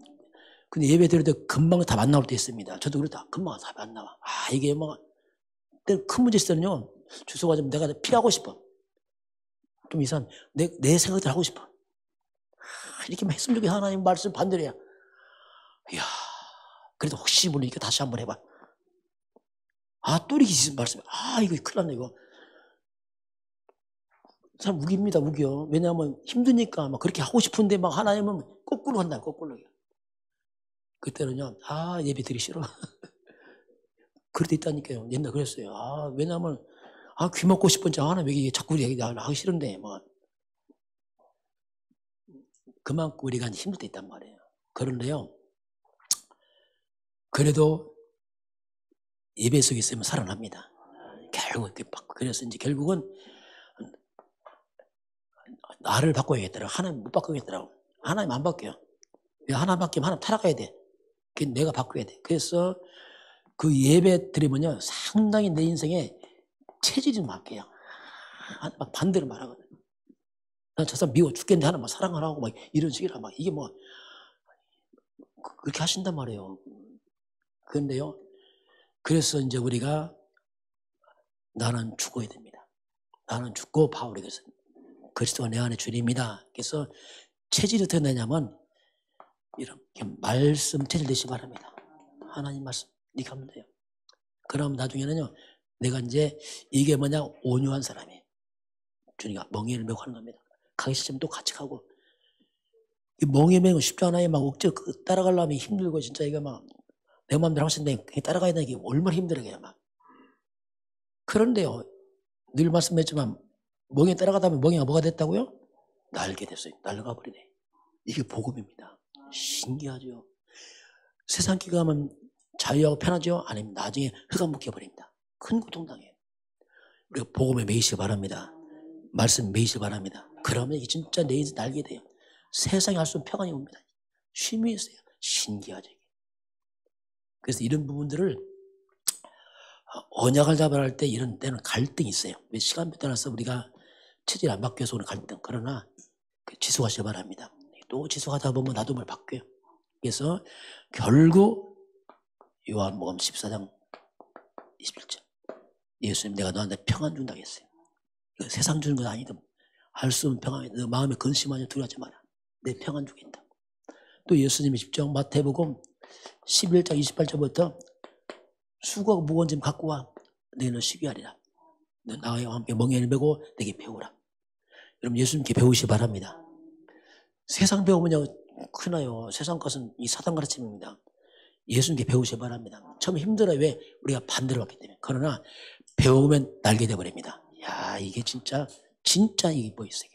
근데 예배 드릴 때 금방 답 안 나올 때 있습니다. 저도 그렇다. 금방 답이 안 나와. 이게 큰 문제 있으면요. 주소가 좀 내가 피하고 싶어. 좀 이상 내 생각대로 하고 싶어. 이렇게 말씀 중에 하나님 말씀 반대로 해야. 이야, 그래도 혹시 모르니까 다시 한번 해봐. 또 이렇게 말씀. 이거 큰일 났네, 이거. 사람 우깁니다, 우겨. 왜냐하면 힘드니까 막 그렇게 하고 싶은데 막 하나님은 거꾸로 한다, 거꾸로. 그때는요, 예배 드리기 싫어. 그럴 때 있다니까요. 옛날에 그랬어요. 왜냐하면, 귀 먹고 싶은지 하나님 이게 자꾸 얘기 하기 싫은데, 그만큼 우리가 힘들 때 있단 말이에요. 그런데요, 그래도 예배 속에 있으면 살아납니다. 결국 그래서 이제 결국은 나를 바꿔야겠더라고. 하나님 못 바꾸겠더라고. 하나님 안 바뀌어요. 하나님 바뀌면 하나님 타락해야 돼. 내가 바꿔야 돼. 그래서 그 예배 드리면요 상당히 내 인생에 체질이 좀 바뀌어요. 막 반대로 말하거든. 난 저 사람 미워 죽겠는데 하나 막 사랑을 하고 막 이런 식이라 막 이게 그렇게 하신단 말이에요. 그런데요. 그래서 이제 우리가 나는 죽어야 됩니다. 나는 죽고 바울이 그래서 그리스도가 내 안에 주님이다. 그래서 체질이 어떻게 되냐면 이렇게 말씀 체질 되시기 바랍니다. 하나님 말씀 이렇게 하면 돼요. 그럼 나중에는요 내가 이제 이게 뭐냐 온유한 사람이에요. 주님과 멍에를 메고 하는 겁니다. 가기 싫으면 또 같이 가고 이 멍에 메고 쉽지 않아요. 막 억지로 따라가려면 힘들고 진짜 이거 막 내 마음대로 하고 싶은데 따라가야 되는 게 얼마나 힘들어요. 막 그런데요 늘 말씀했지만 멍에 따라가다 보면 멍에가 뭐가 됐다고요? 날게 됐어요. 날아가 버리네. 이게 복음입니다. 신기하죠. 세상 길 가면 자유하고 편하죠? 아니면 나중에 흑암 묶여버립니다. 큰 고통당해요. 우리가 복음에 매이시기 바랍니다. 말씀 매이시기 바랍니다. 그러면 이게 진짜 내 인생 날게 돼요. 세상에 할 수 없는 평안이 옵니다. 쉼이 있어요. 신기하죠. 그래서 이런 부분들을 언약을 잡아야 할 때 이런 때는 갈등이 있어요. 시간표에 따라서 우리가 체질이 안 바뀌어서 오는 갈등. 그러나 지속하시기 바랍니다. 또 지속하다 보면 나도 뭘 바뀌어요. 그래서 결국 요한복음 14장 21절 예수님 내가 너한테 평안 준다고 했어요. 세상 주는 건 아니다. 알 수 없는 평안이 너 마음에 근심하냐 두려워하지 마라. 내 평안 주겠다. 또 예수님이 직접 마태복음 11장 28절부터 수고하고 무거운 짐 갖고 와. 너희는 쉬게하리라. 너 나와 함께 멍에를 메고 내게 배우라. 여러분 예수님께 배우시기 바랍니다. 세상 배우면요 크나요. 세상 것은 이 사단 가르침입니다. 예수님께 배우시기 바랍니다. 처음 힘들어요. 왜? 우리가 반대로 왔기 때문에. 그러나 배우면 날게 돼버립니다. 야 이게 진짜 이게 뭐 있어요.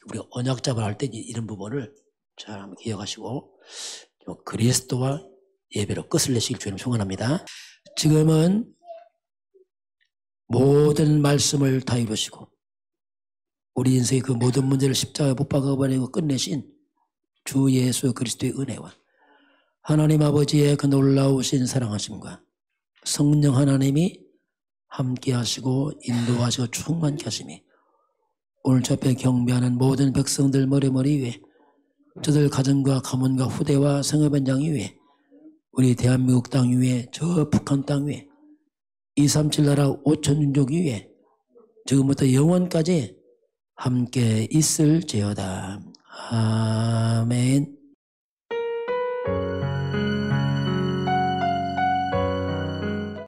우리가 언약 작업을 할 때 이런 부분을 잘 한번 기억하시고 그리스도와 예배로 끝을 내시길 주님 소원합니다. 지금은 모든 말씀을 다 이루시고 우리 인생의 그 모든 문제를 십자가에 못 박아버리고 끝내신 주 예수 그리스도의 은혜와 하나님 아버지의 그 놀라우신 사랑하심과 성령 하나님이 함께 하시고 인도하시고 충만케 하심이 오늘 저 앞에 경배하는 모든 백성들 머리 위에 저들 가정과 가문과 후대와 성읍현장 위에 우리 대한민국 땅 위에 저 북한 땅 위에 237 나라 5천 민족 위에 지금부터 영원까지 함께 있을지어다. 아멘.